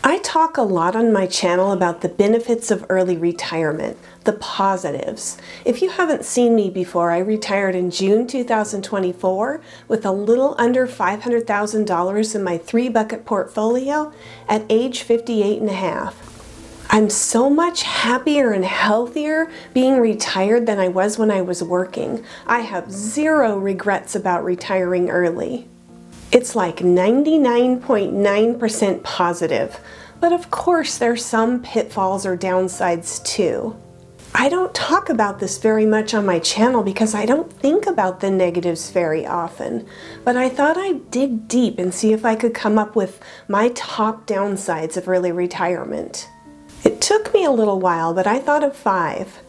I talk a lot on my channel about the benefits of early retirement, the positives. If you haven't seen me before, I retired in June 2024 with a little under $500,000 in my 3-bucket portfolio at age 58 and a half. I'm so much happier and healthier being retired than I was when I was working. I have zero regrets about retiring early. It's like 99.9% positive, but of course there's some pitfalls or downsides too. I don't talk about this very much on my channel because I don't think about the negatives very often, but I thought I'd dig deep and see if I could come up with my top downsides of early retirement. It took me a little while, but I thought of 5.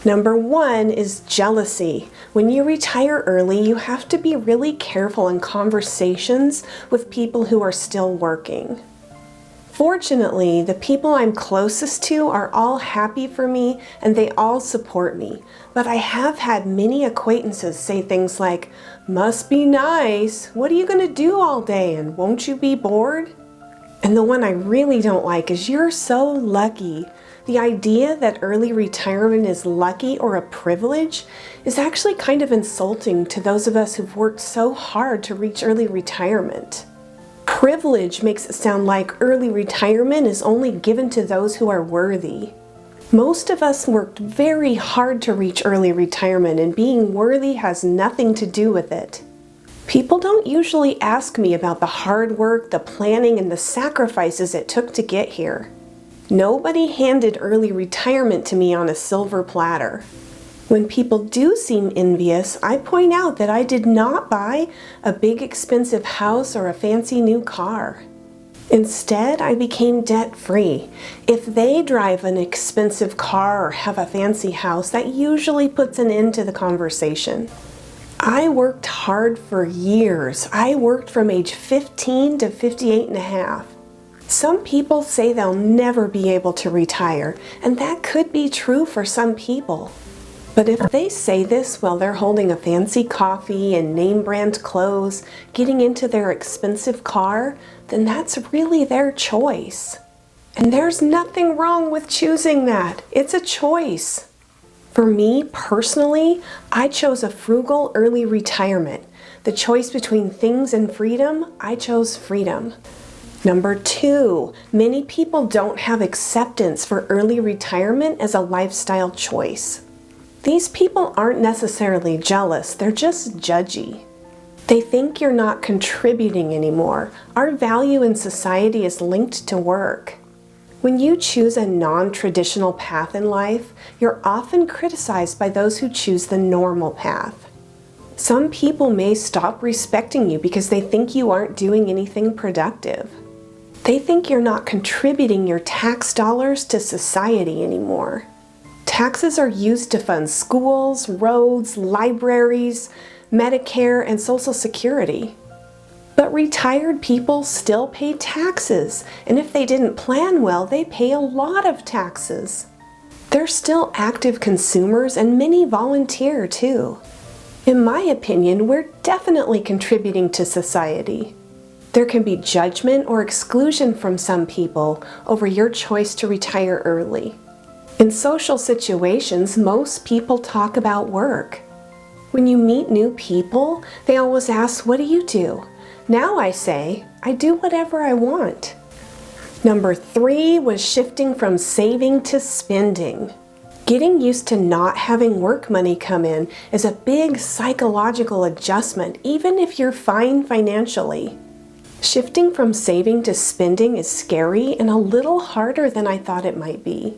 Number 1 is jealousy. When you retire early, you have to be really careful in conversations with people who are still working. Fortunately, the people I'm closest to are all happy for me and they all support me. But I have had many acquaintances say things like, "Must be nice. What are you going to do all day and won't you be bored?" And the one I really don't like is, "You're so lucky." The idea that early retirement is lucky or a privilege is actually kind of insulting to those of us who've worked so hard to reach early retirement. Privilege makes it sound like early retirement is only given to those who are worthy. Most of us worked very hard to reach early retirement, and being worthy has nothing to do with it. People don't usually ask me about the hard work, the planning, and the sacrifices it took to get here. Nobody handed early retirement to me on a silver platter. When people do seem envious, I point out that I did not buy a big expensive house or a fancy new car. Instead, I became debt-free. If they drive an expensive car or have a fancy house, that usually puts an end to the conversation. I worked hard for years. I worked from age 15 to 58 and a half. Some people say they'll never be able to retire, and that could be true for some people. But if they say this while they're holding a fancy coffee and name brand clothes, getting into their expensive car, then that's really their choice. And there's nothing wrong with choosing that. It's a choice. For me, personally, I chose a frugal early retirement. The choice between things and freedom, I chose freedom. Number 2, many people don't have acceptance for early retirement as a lifestyle choice. These people aren't necessarily jealous, they're just judgy. They think you're not contributing anymore. Our value in society is linked to work. When you choose a non-traditional path in life, you're often criticized by those who choose the normal path. Some people may stop respecting you because they think you aren't doing anything productive. They think you're not contributing your tax dollars to society anymore. Taxes are used to fund schools, roads, libraries, Medicare, and Social Security. But retired people still pay taxes, and if they didn't plan well, they pay a lot of taxes. They're still active consumers, and many volunteer too. In my opinion, we're definitely contributing to society. There can be judgment or exclusion from some people over your choice to retire early. In social situations, most people talk about work. When you meet new people, they always ask, "What do you do?" Now I say, "I do whatever I want." Number 3 was shifting from saving to spending. Getting used to not having work money come in is a big psychological adjustment, even if you're fine financially. Shifting from saving to spending is scary and a little harder than I thought it might be.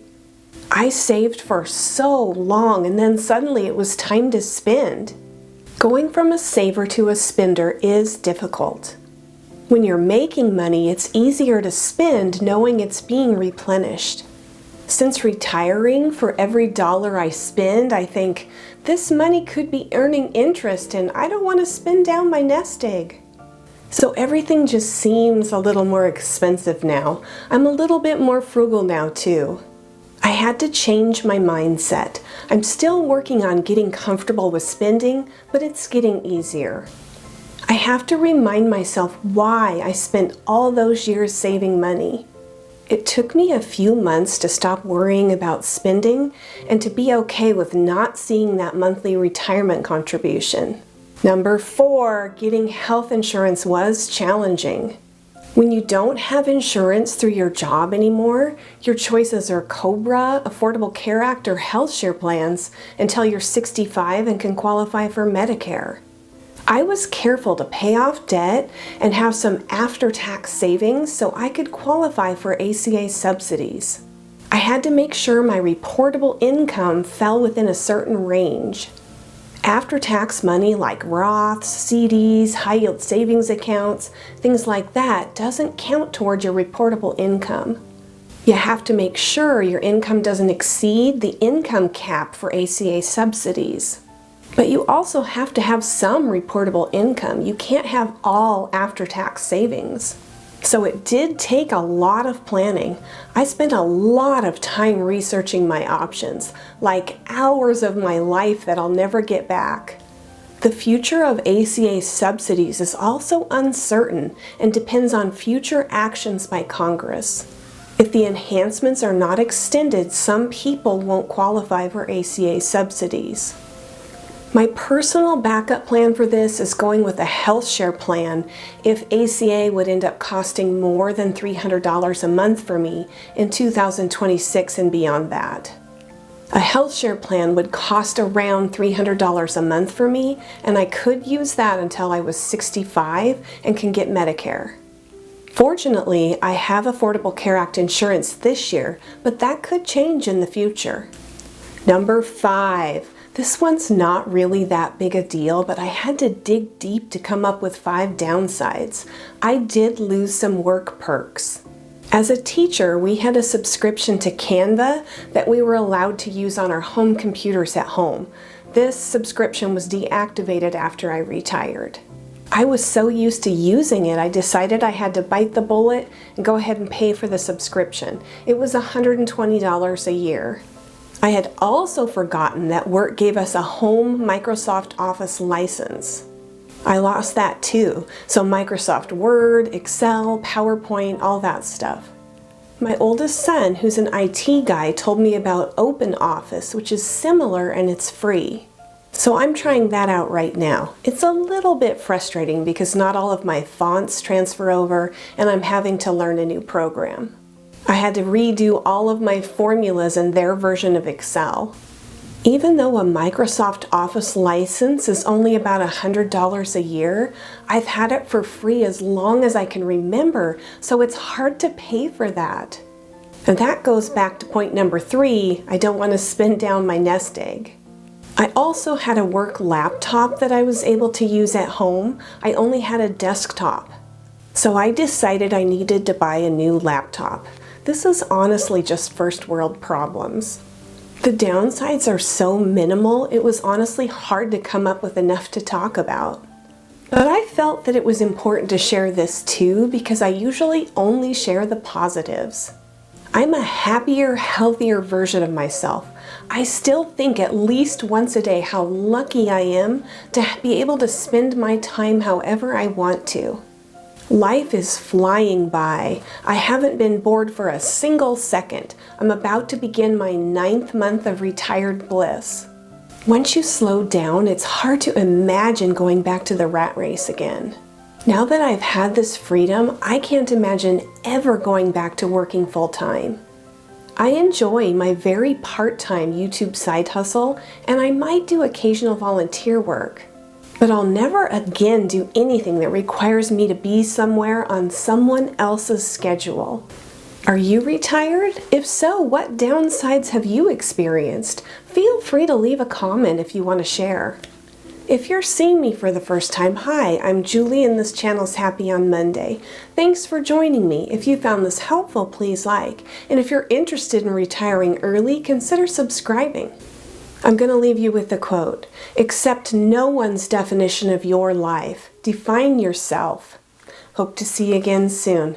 I saved for so long and then suddenly it was time to spend. Going from a saver to a spender is difficult. When you're making money, it's easier to spend knowing it's being replenished. Since retiring, for every dollar I spend, I think, this money could be earning interest and I don't want to spend down my nest egg. So everything just seems a little more expensive now. I'm a little bit more frugal now too. I had to change my mindset. I'm still working on getting comfortable with spending, but it's getting easier. I have to remind myself why I spent all those years saving money. It took me a few months to stop worrying about spending and to be okay with not seeing that monthly retirement contribution. Number 4, getting health insurance was challenging. When you don't have insurance through your job anymore, your choices are COBRA, Affordable Care Act, or health share plans until you're 65 and can qualify for Medicare. I was careful to pay off debt and have some after-tax savings so I could qualify for ACA subsidies. I had to make sure my reportable income fell within a certain range. After-tax money like Roths, CDs, high-yield savings accounts, things like that doesn't count toward your reportable income. You have to make sure your income doesn't exceed the income cap for ACA subsidies. But you also have to have some reportable income. You can't have all after-tax savings. So it did take a lot of planning. I spent a lot of time researching my options, like hours of my life that I'll never get back. The future of ACA subsidies is also uncertain and depends on future actions by Congress. If the enhancements are not extended, some people won't qualify for ACA subsidies. My personal backup plan for this is going with a health share plan if ACA would end up costing more than $300 a month for me in 2026 and beyond that. A health share plan would cost around $300 a month for me, and I could use that until I was 65 and can get Medicare. Fortunately, I have Affordable Care Act insurance this year, but that could change in the future. Number 5. This one's not really that big a deal, but I had to dig deep to come up with 5 downsides. I did lose some work perks. As a teacher, we had a subscription to Canva that we were allowed to use on our home computers at home. This subscription was deactivated after I retired. I was so used to using it, I decided I had to bite the bullet and go ahead and pay for the subscription. It was $120 a year. I had also forgotten that work gave us a home Microsoft Office license. I lost that too, so Microsoft Word, Excel, PowerPoint, all that stuff. My oldest son, who's an IT guy, told me about OpenOffice, which is similar and it's free. So I'm trying that out right now. It's a little bit frustrating because not all of my fonts transfer over and I'm having to learn a new program. I had to redo all of my formulas in their version of Excel. Even though a Microsoft Office license is only about $100 a year, I've had it for free as long as I can remember, so it's hard to pay for that. And that goes back to point number 3, I don't want to spend down my nest egg. I also had a work laptop that I was able to use at home. I only had a desktop. So I decided I needed to buy a new laptop. This is honestly just first world problems. The downsides are so minimal, it was honestly hard to come up with enough to talk about. But I felt that it was important to share this too because I usually only share the positives. I'm a happier, healthier version of myself. I still think at least once a day how lucky I am to be able to spend my time however I want to. Life is flying by. I haven't been bored for a single second. I'm about to begin my 9th month of retired bliss. Once you slow down, it's hard to imagine going back to the rat race again. Now that I've had this freedom, I can't imagine ever going back to working full-time. I enjoy my very part-time YouTube side hustle, and I might do occasional volunteer work. But I'll never again do anything that requires me to be somewhere on someone else's schedule. Are you retired? If so, what downsides have you experienced? Feel free to leave a comment if you want to share. If you're seeing me for the first time, hi, I'm Julie and this channel's Happy on Monday. Thanks for joining me. If you found this helpful, please like. And if you're interested in retiring early, consider subscribing. I'm going to leave you with a quote. Accept no one's definition of your life. Define yourself. Hope to see you again soon.